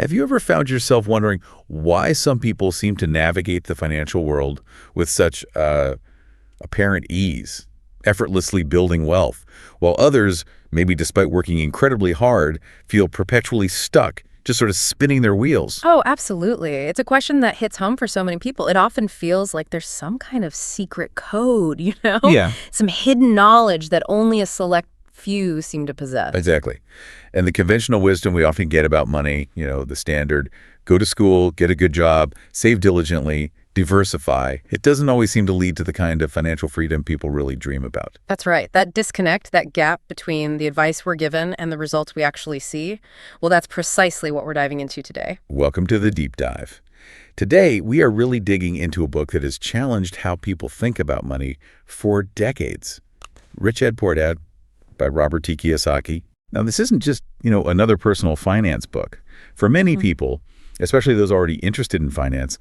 Have you ever found yourself wondering why some people seem to navigate the financial world with such apparent ease, effortlessly building wealth, while others, maybe despite working incredibly hard, feel perpetually stuck, just sort of spinning their wheels? Oh, absolutely. It's a question that hits home for so many people. It often feels like there's some kind of secret code, Yeah, Some hidden knowledge that only a select few seem to possess. exactly. And the conventional wisdom we often get about money, the standard, go to school, get a good job, save diligently, diversify, it doesn't always seem to lead to the kind of financial freedom people really dream about. That's right. That disconnect, that gap between the advice we're given and the results we actually see, well, that's precisely what we're diving into today. Welcome to the Deep Dive. Today, we are really digging into a book that has challenged how people think about money for decades. Rich Dad, Poor Dad by Robert T. Kiyosaki. Now, this isn't just, another personal finance book. For many people, especially those already interested in finance,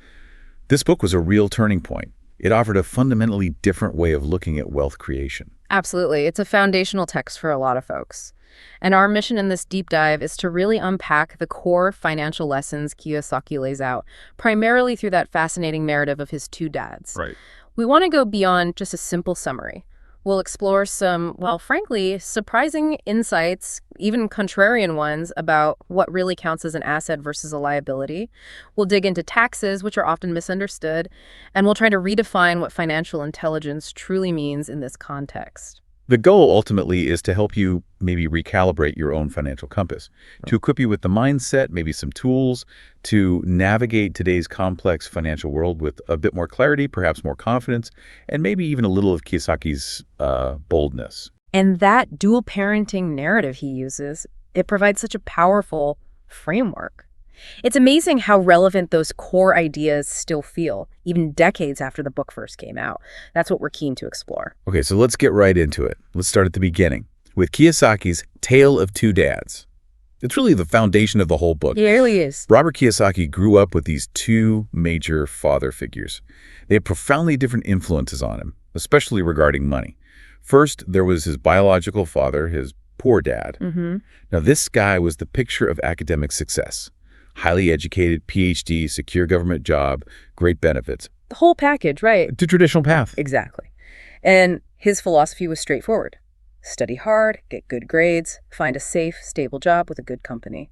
this book was a real turning point. It offered a fundamentally different way of looking at wealth creation. Absolutely. It's a foundational text for a lot of folks. And our mission in this deep dive is to really unpack the core financial lessons Kiyosaki lays out, primarily through that fascinating narrative of his two dads. Right. We want to go beyond just a simple summary. We'll explore some, well, frankly, surprising insights, even contrarian ones, about what really counts as an asset versus a liability. We'll dig into taxes, which are often misunderstood, and we'll try to redefine what financial intelligence truly means in this context. The goal ultimately is to help you maybe recalibrate your own financial compass, to equip you with the mindset, maybe some tools to navigate today's complex financial world with a bit more clarity, perhaps more confidence, and maybe even a little of Kiyosaki's boldness. And that dual parenting narrative he uses, it provides such a powerful framework. It's amazing how relevant those core ideas still feel, even decades after the book first came out. That's what we're keen to explore. Okay, so let's get right into it. Let's start at the beginning with Kiyosaki's Tale of Two Dads. It's really the foundation of the whole book. It really is. Robert Kiyosaki grew up with these two major father figures. They had profoundly different influences on him, especially regarding money. First, there was his biological father, his poor dad. Now, this guy was the picture of academic success. Highly educated, PhD, secure government job, great benefits. The whole package, right? The traditional path. Exactly. And his philosophy was straightforward. Study hard, get good grades, find a safe, stable job with a good company.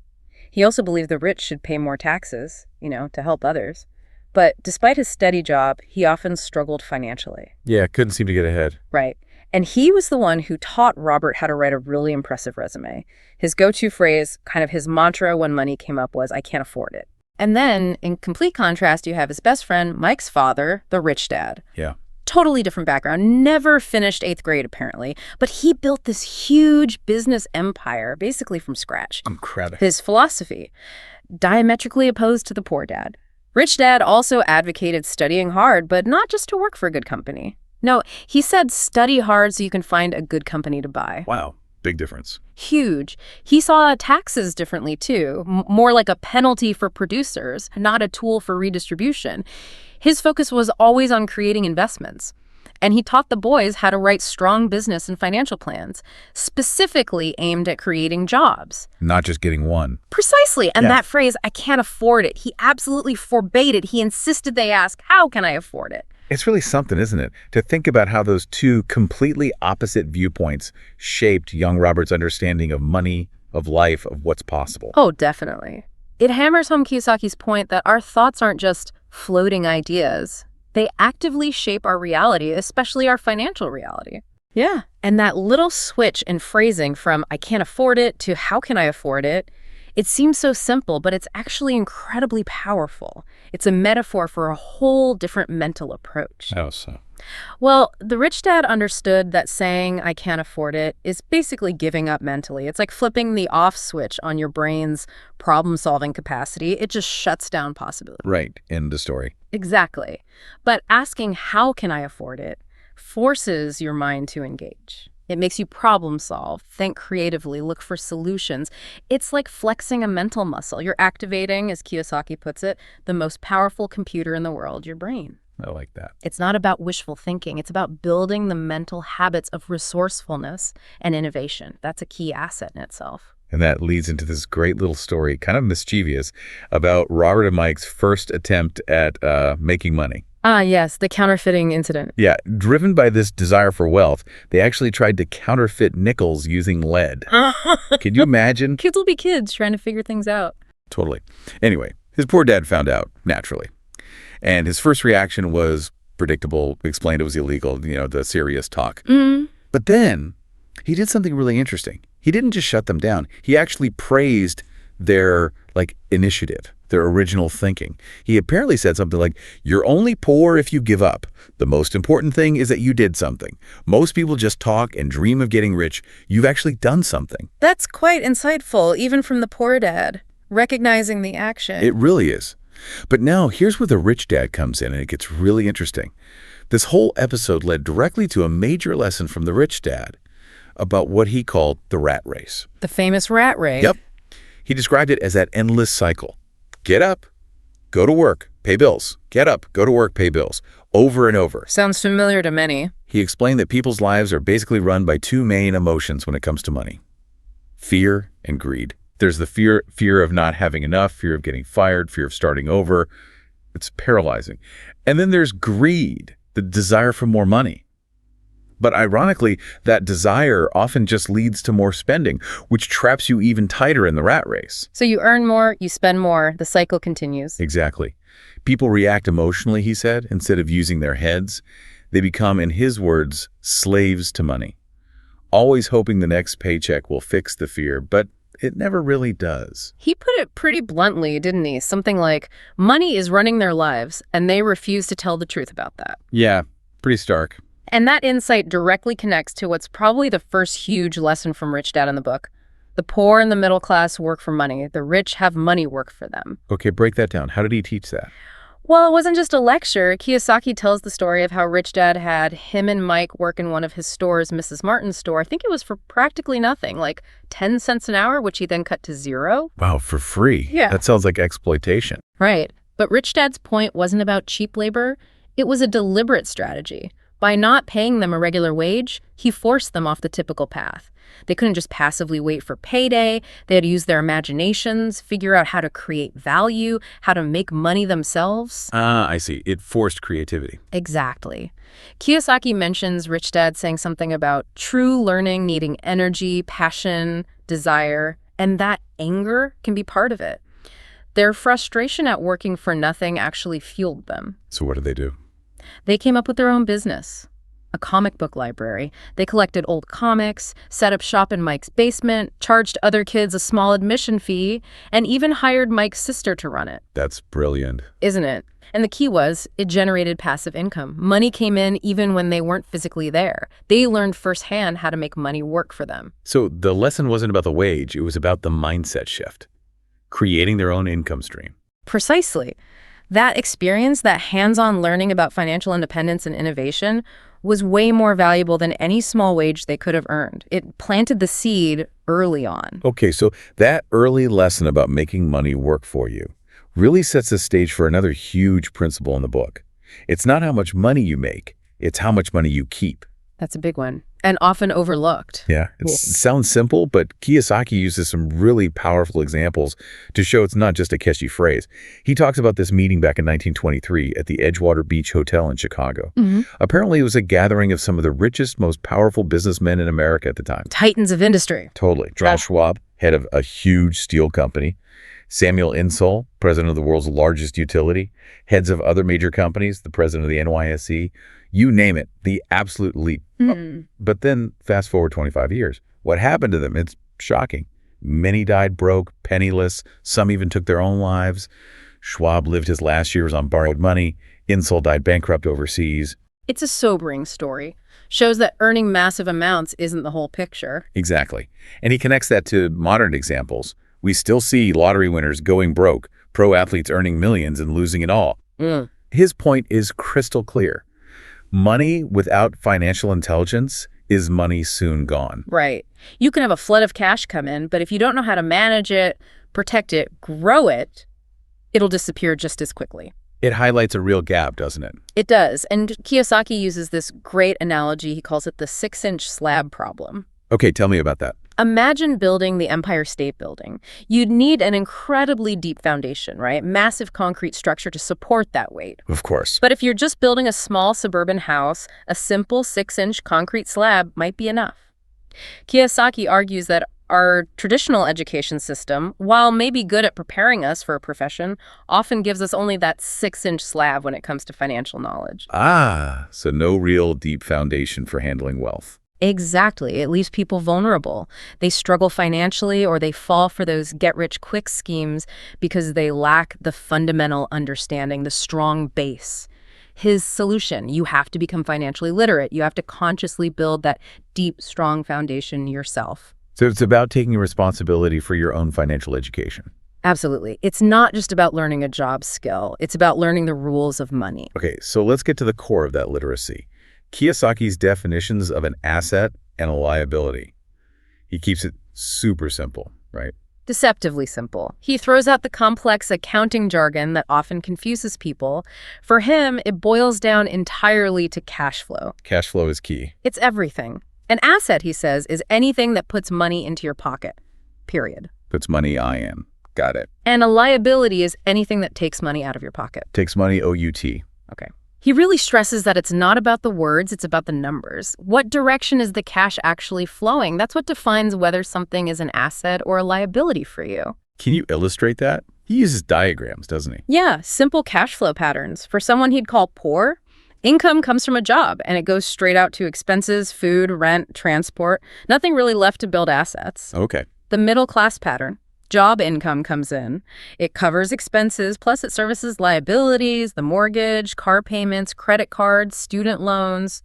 He also believed the rich should pay more taxes, to help others. But despite his steady job, he often struggled financially. Yeah, couldn't seem to get ahead. Right. And he was the one who taught Robert how to write a really impressive resume. His go-to phrase, kind of his mantra when money came up, was, "I can't afford it." And then, in complete contrast, you have his best friend, Mike's father, the rich dad. Yeah. Totally different background, never finished 8th grade, apparently. But he built this huge business empire, basically from scratch. Incredible. His philosophy, diametrically opposed to the poor dad. Rich dad also advocated studying hard, but not just to work for a good company. No, he said study hard so you can find a good company to buy. Wow, big difference. Huge. He saw taxes differently, too, more like a penalty for producers, not a tool for redistribution. His focus was always on creating investments. And he taught the boys how to write strong business and financial plans, specifically aimed at creating jobs. Not just getting one. Precisely. And Yeah. that phrase, "I can't afford it," he absolutely forbade it. He insisted they ask, "How can I afford it?" It's really something, isn't it? To think about how those two completely opposite viewpoints shaped young Robert's understanding of money, of life, of what's possible. Oh, definitely. It hammers home Kiyosaki's point that our thoughts aren't just floating ideas. They actively shape our reality, especially our financial reality. Yeah. And that little switch in phrasing from "I can't afford it" to "how can I afford it," it seems so simple, but it's actually incredibly powerful. It's a metaphor for a whole different mental approach. How so? Well, the rich dad understood that saying "I can't afford it" is basically giving up mentally. It's like flipping the off switch on your brain's problem-solving capacity. It just shuts down possibility. Right, end of story. Exactly. But asking "how can I afford it" forces your mind to engage. It makes you problem solve, think creatively, look for solutions. It's like flexing a mental muscle. You're activating, as Kiyosaki puts it, the most powerful computer in the world, your brain. I like that. It's not about wishful thinking. It's about building the mental habits of resourcefulness and innovation. That's a key asset in itself. And that leads into this great little story, kind of mischievous, about Robert and Mike's first attempt at making money. Ah, yes, the counterfeiting incident. Yeah, driven by this desire for wealth, they actually tried to counterfeit nickels using lead. Can you imagine? Kids will be kids trying to figure things out. Totally. Anyway, his poor dad found out, naturally. And his first reaction was predictable, explained it was illegal, the serious talk. But then he did something really interesting. He didn't just shut them down. He actually praised their initiative, their original thinking. He apparently said something like, "You're only poor if you give up. The most important thing is that you did something. Most people just talk and dream of getting rich. You've actually done something." That's quite insightful, even from the poor dad, recognizing the action. It really is. But now here's where the rich dad comes in, and it gets really interesting. This whole episode led directly to a major lesson from the rich dad about what he called the rat race. The famous rat race. Yep. He described it as that endless cycle. Get up, go to work, pay bills. Get up, go to work, pay bills. Over and over. Sounds familiar to many. He explained that people's lives are basically run by two main emotions when it comes to money: fear and greed. There's the fear of not having enough, fear of getting fired, fear of starting over. It's paralyzing. And then there's greed, the desire for more money. But ironically, that desire often just leads to more spending, which traps you even tighter in the rat race. So you earn more, you spend more, the cycle continues. Exactly. People react emotionally, he said, instead of using their heads. They become, in his words, slaves to money, always hoping the next paycheck will fix the fear, but it never really does. He put it pretty bluntly, didn't he? Something like, money is running their lives, and they refuse to tell the truth about that. Yeah, pretty stark. And that insight directly connects to what's probably the first huge lesson from Rich Dad in the book. The poor and the middle class work for money. The rich have money work for them. Okay, break that down. How did he teach that? Well, it wasn't just a lecture. Kiyosaki tells the story of how Rich Dad had him and Mike work in one of his stores, Mrs. Martin's store. I think it was for practically nothing, like 10 cents an hour, which he then cut to zero. Wow, for free? Yeah. That sounds like exploitation. Right. But Rich Dad's point wasn't about cheap labor. It was a deliberate strategy. By not paying them a regular wage, he forced them off the typical path. They couldn't just passively wait for payday. They had to use their imaginations, figure out how to create value, how to make money themselves. Ah, I see. It forced creativity. Exactly. Kiyosaki mentions Rich Dad saying something about true learning needing energy, passion, desire, and that anger can be part of it. Their frustration at working for nothing actually fueled them. So what did they do? They came up with their own business, a comic book library. They collected old comics, set up shop in Mike's basement, charged other kids a small admission fee, and even hired Mike's sister to run it. That's brilliant. Isn't it? And the key was, it generated passive income. Money came in even when they weren't physically there. They learned firsthand how to make money work for them. So the lesson wasn't about the wage, it was about the mindset shift, creating their own income stream. Precisely. That experience, that hands-on learning about financial independence and innovation, was way more valuable than any small wage they could have earned. It planted the seed early on. Okay, so that early lesson about making money work for you really sets the stage for another huge principle in the book. It's not how much money you make, it's how much money you keep. That's a big one, and often overlooked. Yeah, it sounds simple, but Kiyosaki uses some really powerful examples to show it's not just a catchy phrase. He talks about this meeting back in 1923 at the Edgewater Beach Hotel in Chicago. Apparently, it was a gathering of some of the richest, most powerful businessmen in America at the time. Titans of industry. Totally. Charles Schwab, head of a huge steel company. Samuel Insull, president of the world's largest utility. Heads of other major companies, the president of the NYSE. You name it, the absolute elite. But then fast forward 25 years. What happened to them? It's shocking. Many died broke, penniless. Some even took their own lives. Schwab lived his last years on borrowed money. Insull died bankrupt overseas. It's a sobering story. Shows that earning massive amounts isn't the whole picture. Exactly. And he connects that to modern examples. We still see lottery winners going broke, pro athletes earning millions and losing it all. His point is crystal clear. Money without financial intelligence is money soon gone. Right. You can have a flood of cash come in, but if you don't know how to manage it, protect it, grow it, it'll disappear just as quickly. It highlights a real gap, doesn't it? It does. And Kiyosaki uses this great analogy. He calls it the 6-inch slab problem. Okay, tell me about that. Imagine building the Empire State Building. You'd need an incredibly deep foundation, right? Massive concrete structure to support that weight. Of course. But if you're just building a small suburban house, a simple 6-inch concrete slab might be enough. Kiyosaki argues that our traditional education system, while maybe good at preparing us for a profession, often gives us only that 6-inch slab when it comes to financial knowledge. So no real deep foundation for handling wealth. Exactly. It leaves people vulnerable. They struggle financially or they fall for those get-rich-quick schemes because they lack the fundamental understanding, the strong base. His solution: you have to become financially literate. You have to consciously build that deep, strong foundation yourself. So it's about taking responsibility for your own financial education. Absolutely. It's not just about learning a job skill. It's about learning the rules of money. Okay, so let's get to the core of that literacy. Kiyosaki's definitions of an asset and a liability. He keeps it super simple, right? Deceptively simple. He throws out the complex accounting jargon that often confuses people. For him, it boils down entirely to cash flow. Cash flow is key. It's everything. An asset, he says, is anything that puts money into your pocket, period. Puts money in. Got it. And a liability is anything that takes money out of your pocket. Takes money, O-U-T. Okay. He really stresses that it's not about the words, it's about the numbers. What direction is the cash actually flowing? That's what defines whether something is an asset or a liability for you. Can you illustrate that? He uses diagrams, doesn't he? Yeah, simple cash flow patterns. For someone he'd call poor, income comes from a job, and it goes straight out to expenses, food, rent, transport. Nothing really left to build assets. Okay. The middle class pattern. Job income comes in. It covers expenses, plus it services liabilities, the mortgage, car payments, credit cards, student loans.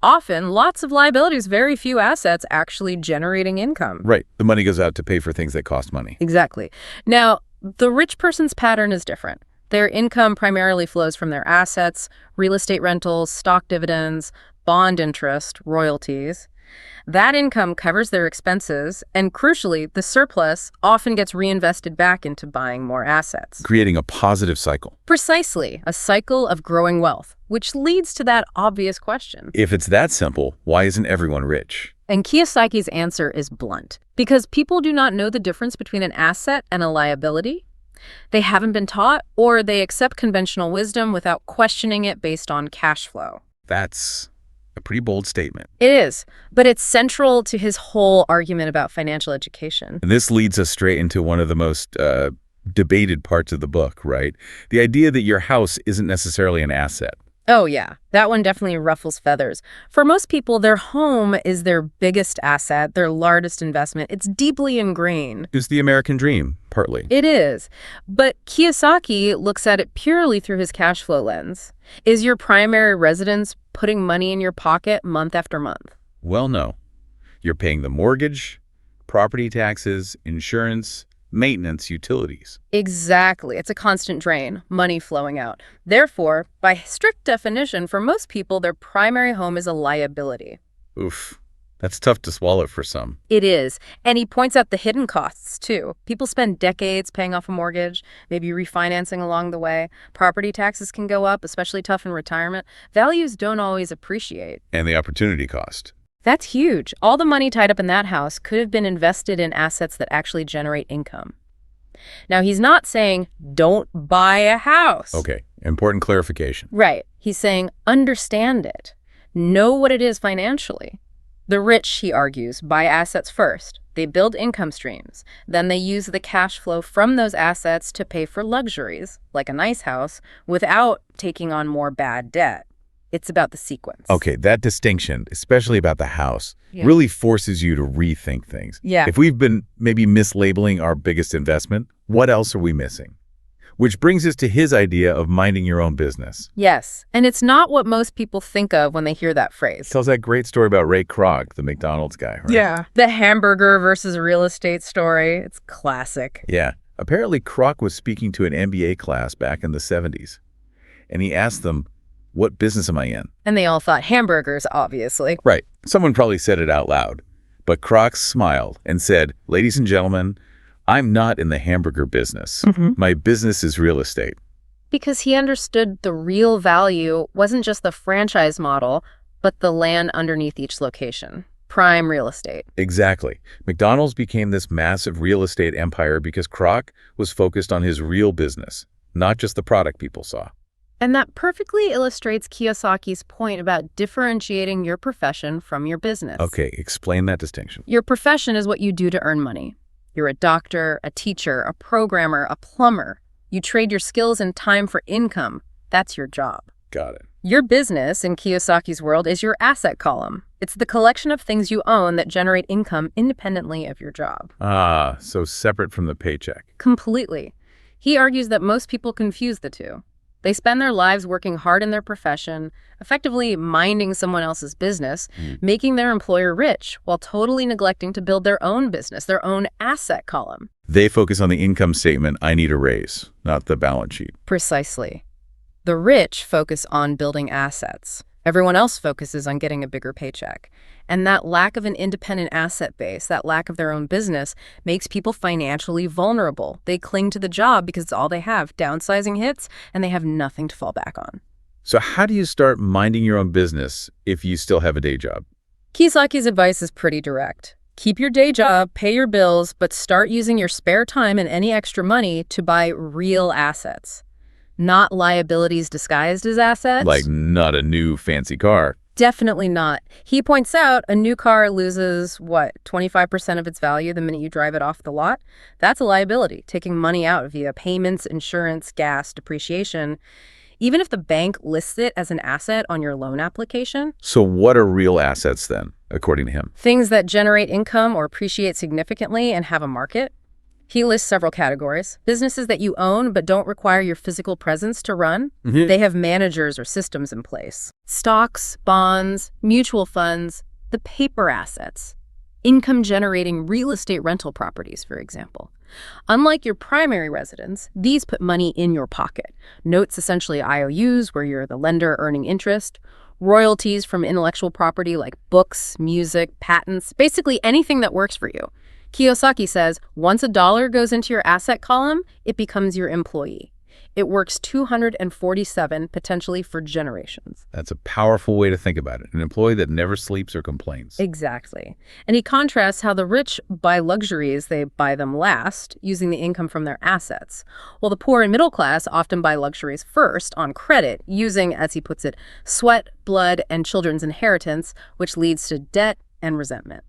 Often, lots of liabilities, very few assets actually generating income. Right. The money goes out to pay for things that cost money. Exactly. Now, the rich person's pattern is different. Their income primarily flows from their assets, real estate rentals, stock dividends, bond interest, royalties. That income covers their expenses, and crucially, the surplus often gets reinvested back into buying more assets. Creating a positive cycle. Precisely, a cycle of growing wealth, which leads to that obvious question. If it's that simple, why isn't everyone rich? And Kiyosaki's answer is blunt. Because people do not know the difference between an asset and a liability. They haven't been taught, or they accept conventional wisdom without questioning it based on cash flow. That's a pretty bold statement. It is, but it's central to his whole argument about financial education. And this leads us straight into one of the most debated parts of the book, right? The idea that your house isn't necessarily an asset. Oh, yeah. That one definitely ruffles feathers. For most people, their home is their biggest asset, their largest investment. It's deeply ingrained. It's the American dream, partly. It is. But Kiyosaki looks at it purely through his cash flow lens. Is your primary residence putting money in your pocket month after month? Well, no. You're paying the mortgage, property taxes, insurance, maintenance, utilities. Exactly. It's a constant drain, money flowing out. Therefore, by strict definition, for most people, their primary home is a liability. Oof. That's tough to swallow for some. It is. And he points out the hidden costs, too. People spend decades paying off a mortgage, maybe refinancing along the way. Property taxes can go up, especially tough in retirement. Values don't always appreciate. And the opportunity cost. That's huge. All the money tied up in that house could have been invested in assets that actually generate income. Now, he's not saying, don't buy a house. Okay, important clarification. Right. He's saying, understand it. Know what it is financially. The rich, he argues, buy assets first. They build income streams. Then they use the cash flow from those assets to pay for luxuries, like a nice house, without taking on more bad debt. It's about the sequence. Okay, that distinction, especially about the house, really forces you to rethink things. Yeah. If we've been maybe mislabeling our biggest investment, what else are we missing? Which brings us to his idea of minding your own business. Yes, and it's not what most people think of when they hear that phrase. Tells that great story about Ray Kroc, the McDonald's guy, right? Yeah. The hamburger versus real estate story. It's classic. Yeah. Apparently, Kroc was speaking to an MBA class back in the 70s, and he asked them, what business am I in? And they all thought hamburgers, obviously. Right. Someone probably said it out loud. But Kroc smiled and said, ladies and gentlemen, I'm not in the hamburger business. My business is real estate. Because he understood the real value wasn't just the franchise model, but the land underneath each location. Prime real estate. Exactly. McDonald's became this massive real estate empire because Kroc was focused on his real business, not just the product people saw. And that perfectly illustrates Kiyosaki's point about differentiating your profession from your business. Okay, explain that distinction. Your profession is what you do to earn money. You're a doctor, a teacher, a programmer, a plumber. You trade your skills and time for income. That's your job. Got it. Your business, in Kiyosaki's world, is your asset column. It's the collection of things you own that generate income independently of your job. Ah, so separate from the paycheck. Completely. He argues that most people confuse the two. They spend their lives working hard in their profession, effectively minding someone else's business, making their employer rich, while totally neglecting to build their own business, their own asset column. They focus on the income statement, I need a raise, not the balance sheet. Precisely. The rich focus on building assets. Everyone else focuses on getting a bigger paycheck. And that lack of an independent asset base, that lack of their own business, makes people financially vulnerable. They cling to the job because it's all they have. Downsizing hits, and they have nothing to fall back on. So how do you start minding your own business if you still have a day job? Kiyosaki's advice is pretty direct. Keep your day job, pay your bills, but start using your spare time and any extra money to buy real assets. Not liabilities disguised as assets. Like not a new fancy car. Definitely not. He points out a new car loses, 25% of its value the minute you drive it off the lot? That's a liability, taking money out via payments, insurance, gas, depreciation. Even if the bank lists it as an asset on your loan application. So what are real assets then, according to him? Things that generate income or appreciate significantly and have a market. He lists several categories. Businesses that you own but don't require your physical presence to run. They have managers or systems in place. Stocks, bonds, mutual funds, the paper assets. Income-generating real estate rental properties, for example. Unlike your primary residence, these put money in your pocket. Notes, essentially IOUs, where you're the lender earning interest. Royalties from intellectual property like books, music, patents, basically anything that works for you. Kiyosaki says, once a dollar goes into your asset column, it becomes your employee. It works 247, potentially for generations. That's a powerful way to think about it. An employee that never sleeps or complains. Exactly. And he contrasts how the rich buy luxuries, they buy them last, using the income from their assets, while the poor and middle class often buy luxuries first on credit, using, as he puts it, sweat, blood, and children's inheritance, which leads to debt and resentment.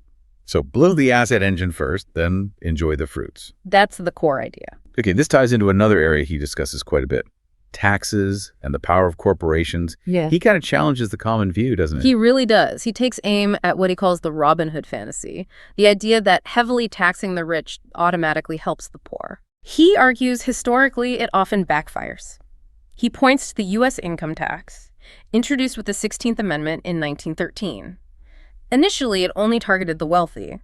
So blow the asset engine first, then enjoy the fruits. That's the core idea. Okay, this ties into another area he discusses quite a bit. Taxes and the power of corporations. Yeah. He kind of challenges the common view, doesn't He really does. He takes aim at what he calls the Robin Hood fantasy, the idea that heavily taxing the rich automatically helps the poor. He argues historically it often backfires. He points to the U.S. income tax, introduced with the 16th Amendment in 1913. Initially, it only targeted the wealthy.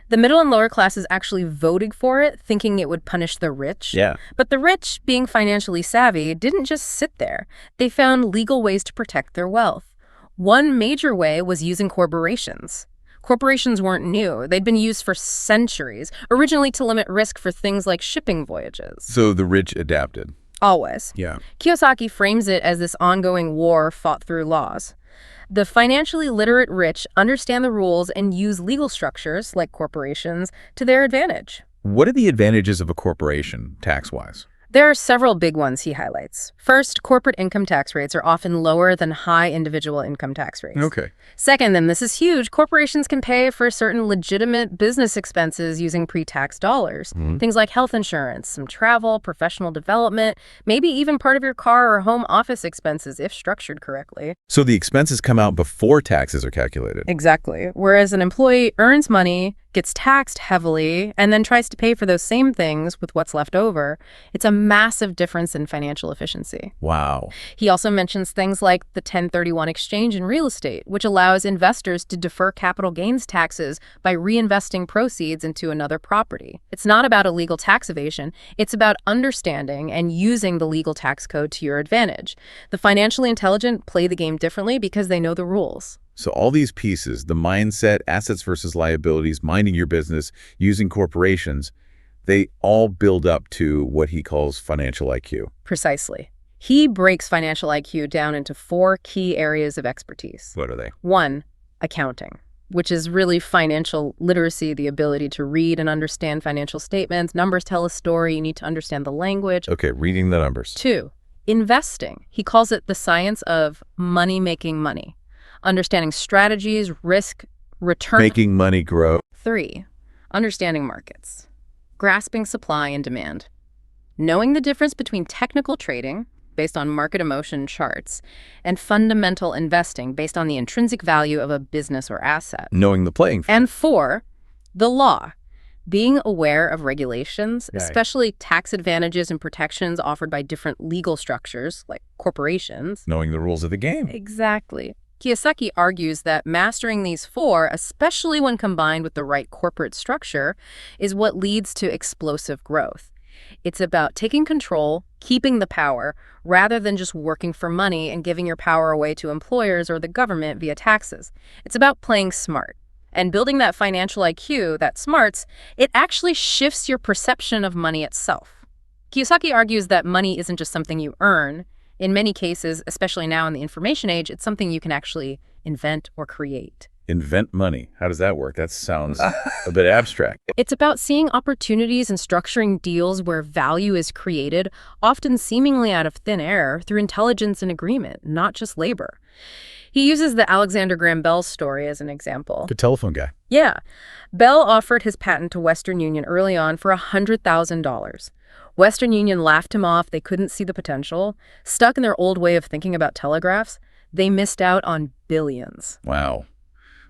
The middle and lower classes actually voted for it, thinking it would punish the rich. Yeah. But the rich, being financially savvy, didn't just sit there. They found legal ways to protect their wealth. One major way was using corporations. Corporations weren't new. They'd been used for centuries, originally to limit risk for things like shipping voyages. So the rich adapted. Always. Yeah. Kiyosaki frames it as this ongoing war fought through laws. The financially literate rich understand the rules and use legal structures, like corporations, to their advantage. What are the advantages of a corporation, tax-wise? There are several big ones he highlights. First, corporate income tax rates are often lower than high individual income tax rates. Okay. Second, and this is huge, corporations can pay for certain legitimate business expenses using pre-tax dollars. Things like health insurance, some travel, professional development, maybe even part of your car or home office expenses if structured correctly. So the expenses come out before taxes are calculated. Exactly. Whereas an employee earns money, gets taxed heavily, and then tries to pay for those same things with what's left over, it's a massive difference in financial efficiency. Wow. He also mentions things like the 1031 exchange in real estate, which allows investors to defer capital gains taxes by reinvesting proceeds into another property. It's not about illegal tax evasion. It's about understanding and using the legal tax code to your advantage. The financially intelligent play the game differently because they know the rules. So all these pieces, the mindset, assets versus liabilities, minding your business, using corporations, they all build up to what he calls financial IQ. Precisely. He breaks financial IQ down into 4 key areas of expertise. What are they? 1, accounting. which is really financial literacy, the ability to read and understand financial statements. Numbers tell a story. You need to understand the language. Okay, reading the numbers. 2, investing. He calls it the science of making money. Understanding strategies, risk, return. Making money grow. 3, understanding markets. Grasping supply and demand. Knowing the difference between technical trading, based on market emotion charts, and fundamental investing based on the intrinsic value of a business or asset. Knowing the playing field. And 4, the law. Being aware of regulations, Right. especially tax advantages and protections offered by different legal structures, like corporations. Knowing the rules of the game. Exactly. Kiyosaki argues that mastering these 4, especially when combined with the right corporate structure, is what leads to explosive growth. It's about taking control, keeping the power, rather than just working for money and giving your power away to employers or the government via taxes. It's about playing smart. And building that financial IQ, that smarts, it actually shifts your perception of money itself. Kiyosaki argues that money isn't just something you earn. In many cases, especially now in the information age, it's something you can actually invent or create. Invent money. How does that work? That sounds a bit abstract. It's about seeing opportunities and structuring deals where value is created, often seemingly out of thin air, through intelligence and agreement, not just labor. He uses the Alexander Graham Bell story as an example. The telephone guy. Yeah. Bell offered his patent to Western Union early on for $100,000. Western Union laughed him off. They couldn't see the potential. Stuck in their old way of thinking about telegraphs, they missed out on billions. Wow.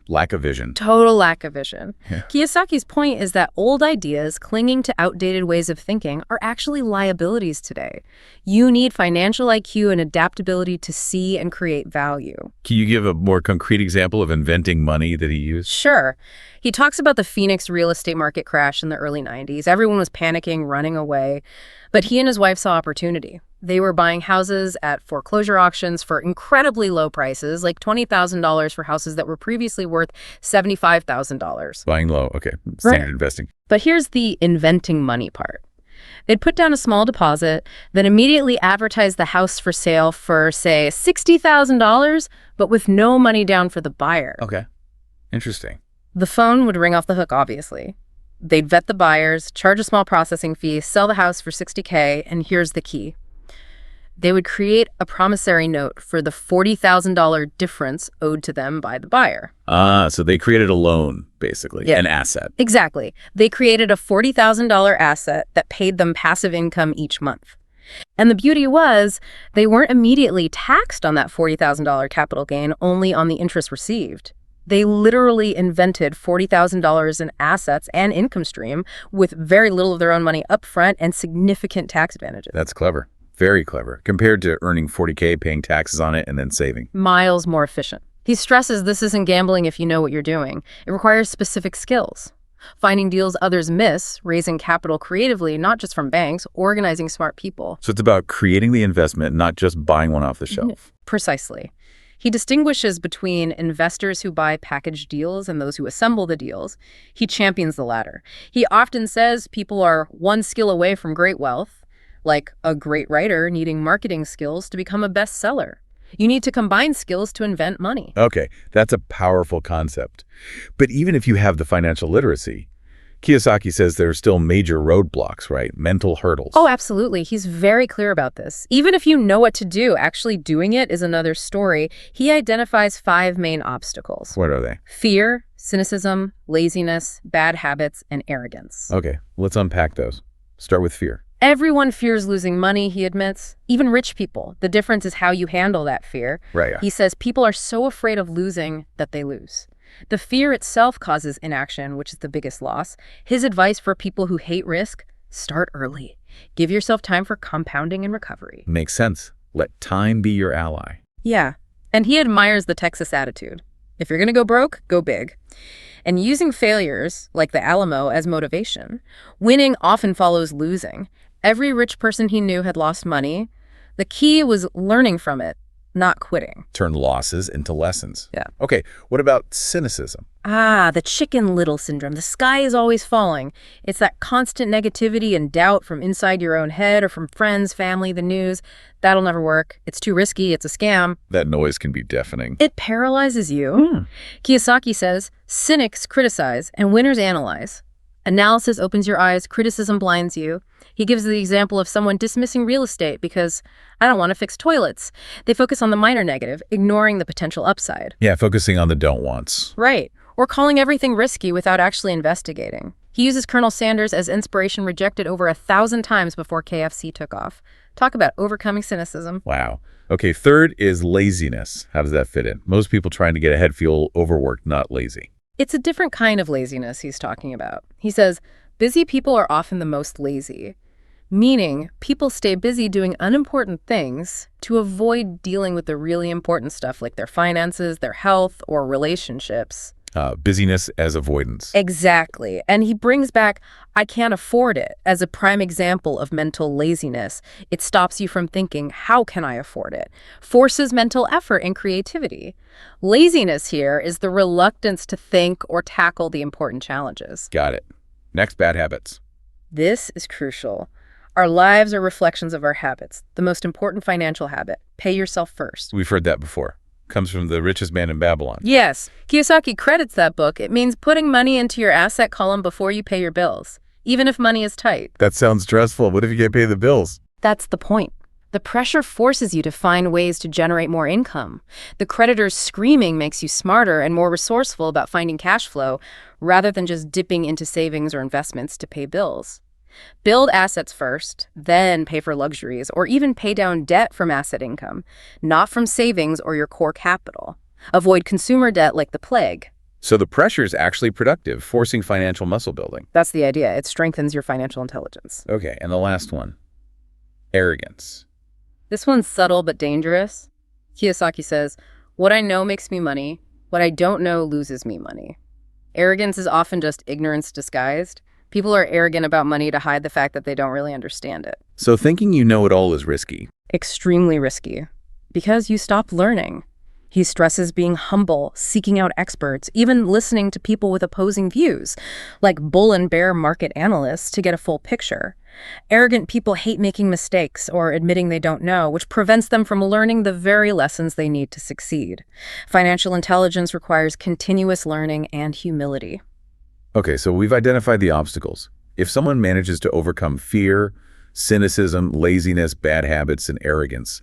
Lack of vision. Total lack of vision. Yeah. Kiyosaki's point is that old ideas clinging to outdated ways of thinking are actually liabilities today. You need financial IQ and adaptability to see and create value. Can you give a more concrete example of inventing money that he used? Sure. He talks about the Phoenix real estate market crash in the early 90s. Everyone was panicking, running away. But he and his wife saw opportunity. They were buying houses at foreclosure auctions for incredibly low prices, like $20,000 for houses that were previously worth $75,000. Buying low. Okay. Standard investing. But here's the inventing money part. They'd put down a small deposit, then immediately advertise the house for sale for, say, $60,000, but with no money down for the buyer. Okay. Interesting. The phone would ring off the hook, obviously. They'd vet the buyers, charge a small processing fee, sell the house for $60K, and here's the key. They would create a promissory note for the $40,000 difference owed to them by the buyer. So they created a loan, basically, Yeah. an asset. Exactly. They created a $40,000 asset that paid them passive income each month. And the beauty was, they weren't immediately taxed on that $40,000 capital gain, only on the interest received. They literally invented $40,000 in assets and income stream with very little of their own money up front and significant tax advantages. That's clever. Very clever. Compared to earning $40K, paying taxes on it, and then saving. Miles more efficient. He stresses this isn't gambling if you know what you're doing. It requires specific skills. Finding deals others miss, raising capital creatively, not just from banks, organizing smart people. So it's about creating the investment, not just buying one off the shelf. Precisely. He distinguishes between investors who buy packaged deals and those who assemble the deals. He champions the latter. He often says people are one skill away from great wealth, like a great writer needing marketing skills to become a bestseller. You need to combine skills to invent money. Okay, that's a powerful concept. But even if you have the financial literacy, Kiyosaki says there are still major roadblocks, right? Mental hurdles. Oh, absolutely. He's very clear about this. Even if you know what to do, actually doing it is another story. He identifies 5 main obstacles. What are they? Fear, cynicism, laziness, bad habits, and arrogance. Okay, let's unpack those. Start with fear. Everyone fears losing money, he admits. Even rich people. The difference is how you handle that fear. Right. Yeah. He says people are so afraid of losing that they lose. The fear itself causes inaction, which is the biggest loss. His advice for people who hate risk, start early. Give yourself time for compounding and recovery. Makes sense. Let time be your ally. Yeah. And he admires the Texas attitude. If you're going to go broke, go big. And using failures, like the Alamo, as motivation. Winning often follows losing. Every rich person he knew had lost money. The key was learning from it, not quitting. Turn losses into lessons. Yeah. Okay, what about cynicism? Ah, the Chicken Little syndrome. The sky is always falling. It's that constant negativity and doubt from inside your own head or from friends, family, the news. That'll never work. It's too risky. It's a scam. That noise can be deafening. It paralyzes you. Kiyosaki says, cynics criticize and winners analyze. Analysis opens your eyes, criticism blinds you. He gives the example of someone dismissing real estate because, I don't want to fix toilets. They focus on the minor negative, ignoring the potential upside. Yeah, focusing on the don't wants. Right. Or calling everything risky without actually investigating. He uses Colonel Sanders as inspiration, rejected over 1,000 times before KFC took off. Talk about overcoming cynicism. Wow. Okay, third is laziness. How does that fit in? Most people trying to get ahead feel overworked, not lazy. It's a different kind of laziness he's talking about. He says, busy people are often the most lazy, meaning people stay busy doing unimportant things to avoid dealing with the really important stuff like their finances, their health, or relationships. Busyness as avoidance. Exactly. And he brings back, I can't afford it, as a prime example of mental laziness. It stops you from thinking, how can I afford it? Forces mental effort and creativity. Laziness here is the reluctance to think or tackle the important challenges. Got it. Next, bad habits. This is crucial. Our lives are reflections of our habits. The most important financial habit, pay yourself first. We've heard that before. Comes from The Richest Man in Babylon. Yes. Kiyosaki credits that book. It means putting money into your asset column before you pay your bills, even if money is tight. That sounds stressful. What if you can't pay the bills? That's the point. The pressure forces you to find ways to generate more income. The creditor's screaming makes you smarter and more resourceful about finding cash flow rather than just dipping into savings or investments to pay bills. Build assets first, then pay for luxuries, or even pay down debt from asset income, not from savings or your core capital. Avoid consumer debt like the plague. So the pressure is actually productive, forcing financial muscle building. That's the idea. It strengthens your financial intelligence. Okay, and the last one, arrogance. This one's subtle but dangerous. Kiyosaki says, what I know makes me money. What I don't know loses me money. Arrogance is often just ignorance disguised. People are arrogant about money to hide the fact that they don't really understand it. So thinking you know it all is risky. Extremely risky. Because you stop learning. He stresses being humble, seeking out experts, even listening to people with opposing views, like bull and bear market analysts to get a full picture. Arrogant people hate making mistakes or admitting they don't know, which prevents them from learning the very lessons they need to succeed. Financial intelligence requires continuous learning and humility. Okay, so we've identified the obstacles. If someone manages to overcome fear, cynicism, laziness, bad habits, and arrogance,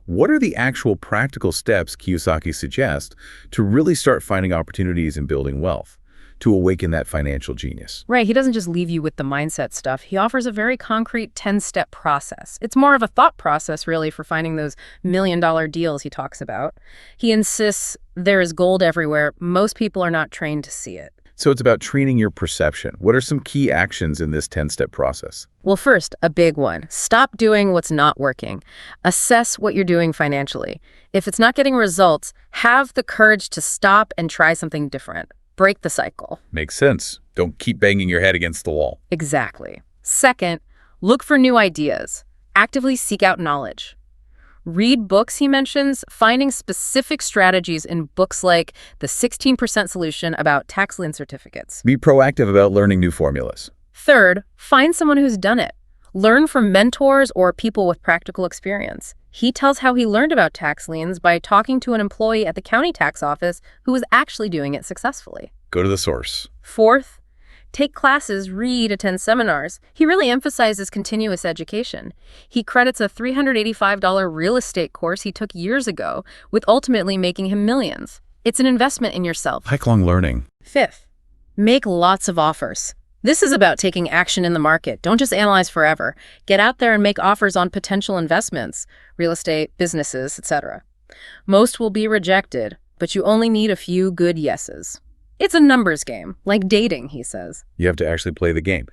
what are the actual practical steps Kiyosaki suggests to really start finding opportunities and building wealth, to awaken that financial genius? Right, he doesn't just leave you with the mindset stuff. He offers a very concrete 10-step process. It's more of a thought process, really, for finding those million-dollar deals he talks about. He insists there is gold everywhere. Most people are not trained to see it. So it's about training your perception. What are some key actions in this 10-step process? Well, first, a big one. Stop doing what's not working. Assess what you're doing financially. If it's not getting results, have the courage to stop and try something different. Break the cycle. Makes sense. Don't keep banging your head against the wall. Exactly. Second, look for new ideas. Actively seek out knowledge. Read books he mentions, finding specific strategies in books like The 16% Solution about tax lien certificates. Be proactive about learning new formulas. Third, find someone who's done it. Learn from mentors or people with practical experience. He tells how he learned about tax liens by talking to an employee at the county tax office who was actually doing it successfully. Go to the source. Fourth, take classes, read, attend seminars. He really emphasizes continuous education. He credits a $385 real estate course he took years ago with ultimately making him millions. It's an investment in yourself. Lifelong learning. Fifth, make lots of offers. This is about taking action in the market. Don't just analyze forever. Get out there and make offers on potential investments, real estate, businesses, etc. Most will be rejected, but you only need a few good yeses. It's a numbers game, like dating, he says. You have to actually play the game.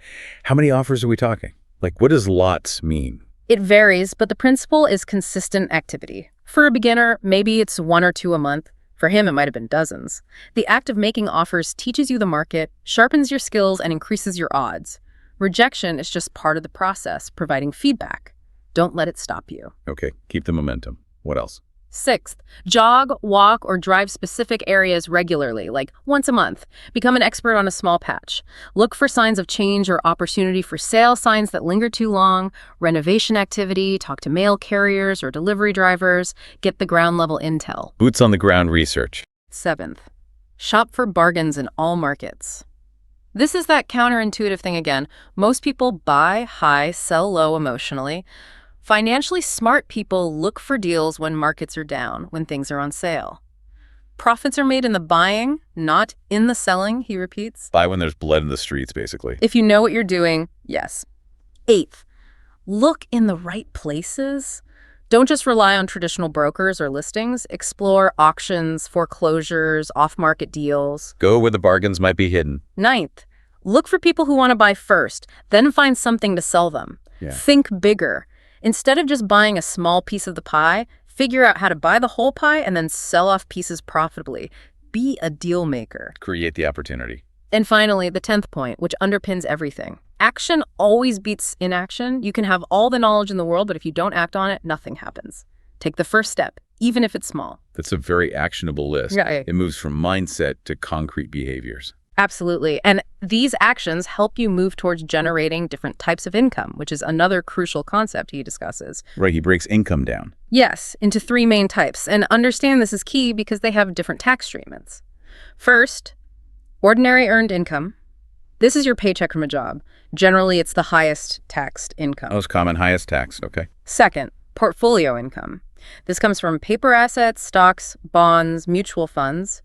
How many offers are we talking? Like, what does lots mean? It varies, but the principle is consistent activity. For a beginner, maybe it's 1 or 2 a month. For him, it might have been dozens. The act of making offers teaches you the market, sharpens your skills, and increases your odds. Rejection is just part of the process, providing feedback. Don't let it stop you. Okay, keep the momentum. What else? Sixth, jog, walk, or drive specific areas regularly, like once a month. Become an expert on a small patch. Look for signs of change or opportunity for sale signs that linger too long, renovation activity, talk to mail carriers or delivery drivers, get the ground level intel. Boots on the ground research. Seventh, shop for bargains in all markets. This is that counterintuitive thing again. Most people buy high, sell low emotionally. Financially smart people look for deals when markets are down, when things are on sale. Profits are made in the buying, not in the selling, he repeats. Buy when there's blood in the streets, basically. If you know what you're doing, yes. Eighth, look in the right places. Don't just rely on traditional brokers or listings. Explore auctions, foreclosures, off-market deals. Go where the bargains might be hidden. Ninth, look for people who want to buy first, then find something to sell them. Yeah. Think bigger. Instead of just buying a small piece of the pie, figure out how to buy the whole pie and then sell off pieces profitably. Be a deal maker. Create the opportunity. And finally, the 10th point, which underpins everything. Action always beats inaction. You can have all the knowledge in the world, but if you don't act on it, nothing happens. Take the first step, even if it's small. That's a very actionable list. Yeah. It moves from mindset to concrete behaviors. Absolutely. And these actions help you move towards generating different types of income, which is another crucial concept he discusses. Right, he breaks income down. Yes, into 3 main types. And understand this is key because they have different tax treatments. First, ordinary earned income. This is your paycheck from a job. Generally, it's the highest taxed income. Most common, highest tax. Okay. Second, portfolio income. This comes from paper assets, stocks, bonds, mutual funds.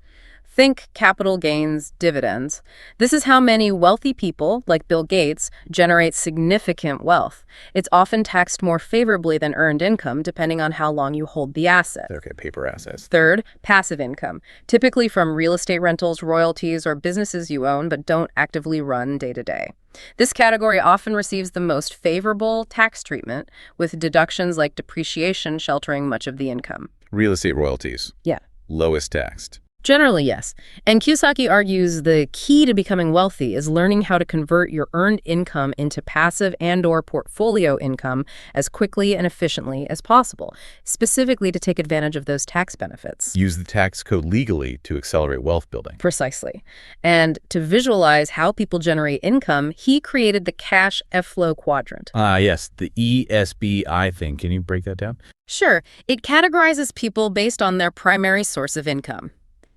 Think capital gains, dividends. This is how many wealthy people, like Bill Gates, generate significant wealth. It's often taxed more favorably than earned income, depending on how long you hold the asset. Okay, paper assets. Third, passive income, typically from real estate rentals, royalties, or businesses you own but don't actively run day to day. This category often receives the most favorable tax treatment, with deductions like depreciation sheltering much of the income. Real estate royalties. Yeah. Lowest taxed. Generally, yes. And Kiyosaki argues the key to becoming wealthy is learning how to convert your earned income into passive and/or portfolio income as quickly and efficiently as possible, specifically to take advantage of those tax benefits. Use the tax code legally to accelerate wealth building. Precisely. And to visualize how people generate income, he created the cash F-flow quadrant. Yes, the ESBI thing. Can you break that down? Sure. It categorizes people based on their primary source of income.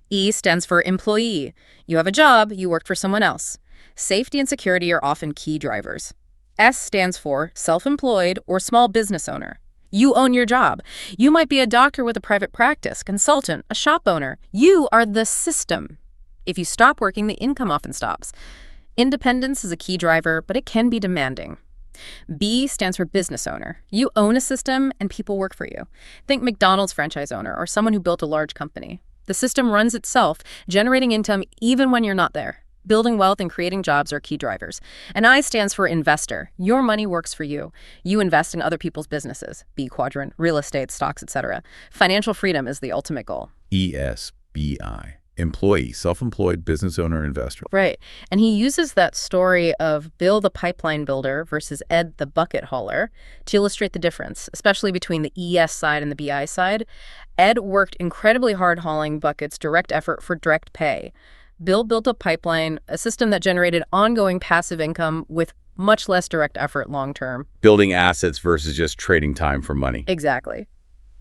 E stands for employee. You have a job, you work for someone else. Safety and security are often key drivers. S stands for self-employed or small business owner. You own your job. You might be a doctor with a private practice, consultant, a shop owner. You are the system. If you stop working, the income often stops. Independence is a key driver, but it can be demanding. B stands for business owner. You own a system and people work for you. Think McDonald's franchise owner or someone who built a large company. The system runs itself, generating income even when you're not there. Building wealth and creating jobs are key drivers. And I stands for investor. Your money works for you. You invest in other people's businesses, B quadrant, real estate, stocks, etc. Financial freedom is the ultimate goal. ESBI. Employee, self-employed business owner, investor. Right. And he uses that story of Bill the pipeline builder versus Ed the bucket hauler to illustrate the difference, especially between the ES side and the BI side. Ed worked incredibly hard hauling buckets, direct effort for direct pay. Bill built a pipeline, a system that generated ongoing passive income with much less direct effort long term. Building assets versus just trading time for money. Exactly.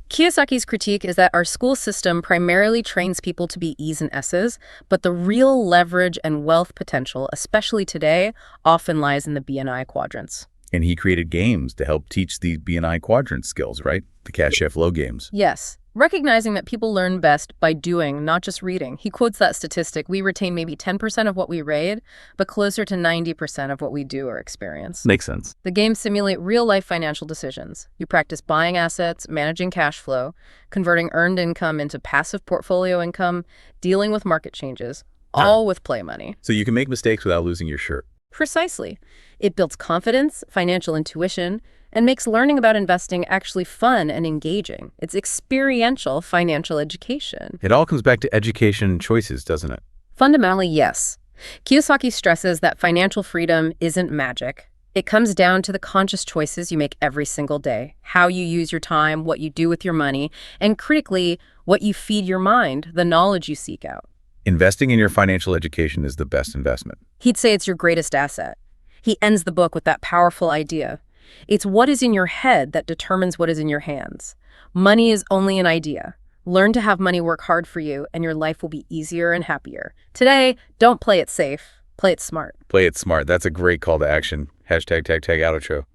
Kiyosaki's critique is that our school system primarily trains people to be E's and S's, but the real leverage and wealth potential, especially today, often lies in the B&I quadrants. And he created games to help teach these B&I quadrant skills, right? The cash flow games. Yes. Recognizing that people learn best by doing, not just reading. He quotes that statistic: we retain maybe 10% of what we read, but closer to 90% of what we do or experience. Makes sense. The games simulate real-life financial decisions. You practice buying assets, managing cash flow, converting earned income into passive portfolio income, dealing with market changes, all with play money. So you can make mistakes without losing your shirt. Precisely. It builds confidence, financial intuition, and makes learning about investing actually fun and engaging. It's experiential financial education. It all comes back to education and choices, doesn't it? Fundamentally, yes. Kiyosaki stresses that financial freedom isn't magic. It comes down to the conscious choices you make every single day, how you use your time, what you do with your money, and critically, what you feed your mind, the knowledge you seek out. Investing in your financial education is the best investment. He'd say it's your greatest asset. He ends the book with that powerful idea. It's what is in your head that determines what is in your hands. Money is only an idea. Learn to have money work hard for you, and your life will be easier and happier. Today, don't play it safe. Play it smart. Play it smart. That's a great call to action. Hashtag tag tag outro.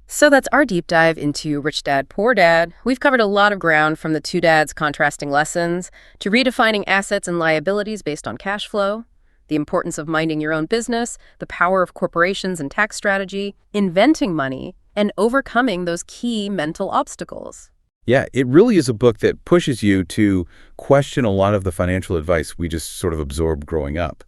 So that's our deep dive into Rich Dad, Poor Dad. We've covered a lot of ground, from the two dads' contrasting lessons to redefining assets and liabilities based on cash flow, the importance of minding your own business, the power of corporations and tax strategy, inventing money, and overcoming those key mental obstacles. Yeah, it really is a book that pushes you to question a lot of the financial advice we just sort of absorbed growing up.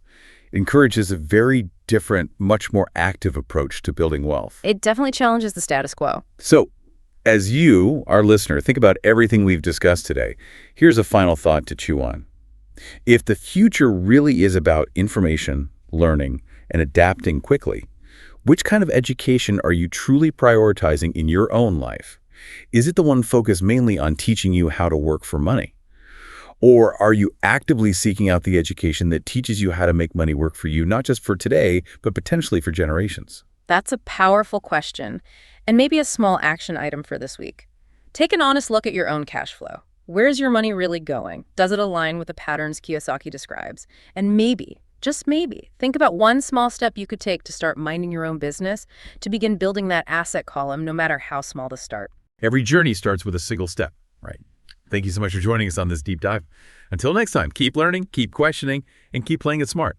It encourages a very different, much more active approach to building wealth. It definitely challenges the status quo. So, as you, our listener, think about everything we've discussed today, here's a final thought to chew on. If the future really is about information, learning, and adapting quickly, which kind of education are you truly prioritizing in your own life? Is it the one focused mainly on teaching you how to work for money? Or are you actively seeking out the education that teaches you how to make money work for you, not just for today, but potentially for generations? That's a powerful question, and maybe a small action item for this week. Take an honest look at your own cash flow. Where's your money really going? Does it align with the patterns Kiyosaki describes? And maybe, just maybe, think about one small step you could take to start minding your own business, to begin building that asset column, no matter how small the start. Every journey starts with a single step, right? Thank you so much for joining us on this deep dive. Until next time, keep learning, keep questioning, and keep playing it smart.